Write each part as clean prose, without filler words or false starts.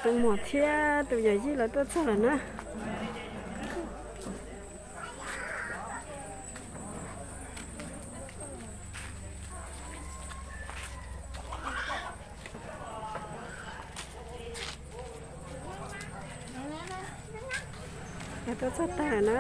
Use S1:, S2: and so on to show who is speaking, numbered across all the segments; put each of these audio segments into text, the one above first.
S1: tôi mò thia tôi giờ gì là tôi sao là nữa tôi sao tả nó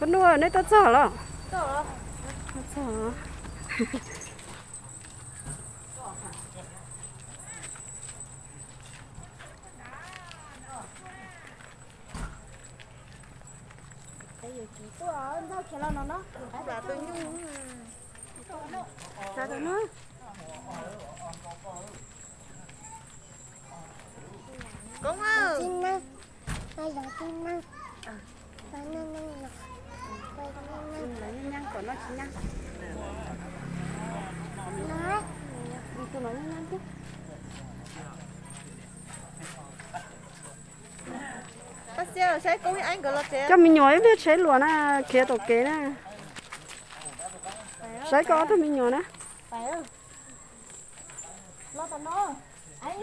S1: con nuôi này tao sợ lắm sợ sao tao nó
S2: Cũng ơi.
S3: Chim năng. Đây là chim năng. Đây năng năng là. Đây là năng.
S1: nhăn của nó chỉ nhăn
S3: Nói.
S1: đi tôi nói nhăn chứ
S2: Bác sĩ là sẽ cũng anh của nó chứ.
S1: cho mình nhồi biết chế luôn á kia tổ kế nè sẽ có thôi mình nhồi nè
S2: Phải không? Lo tao nó. Ấy.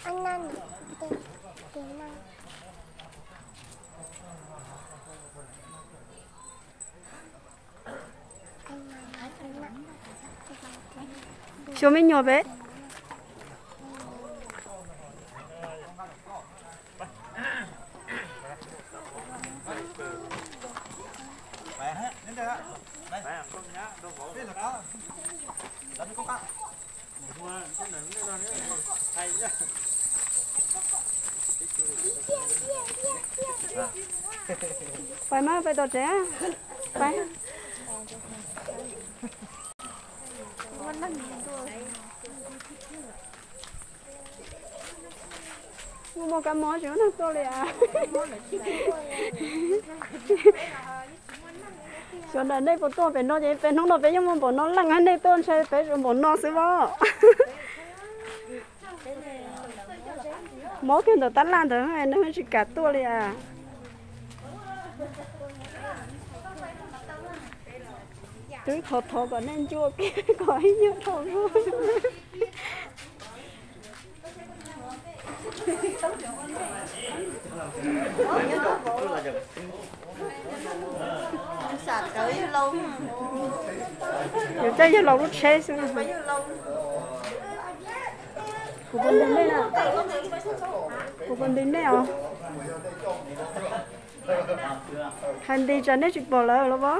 S3: Anh năng. Tiền năng.
S1: cho mình nhồi bé phải mà phải đọt trẻ phải mua cái món chứ nó to liền cho nên đây bộ to phải nó vậy phải nó phải nhưng mà bộ nó lăng anh đây to sẽ phải rồi bộ nó sẽ bỏ mỗi cái đồ tán lan thôi hay nó chỉ cả to liền tôi thọ thọ còn nên chua cái gọi như thọ luôn
S2: Sạch cỡ lâu.
S1: giờ chơi với lâu lúc xe xuống của con đến đây nào của con đến đây nào hành đi cho nên chụp bỏ lỡ rồi bó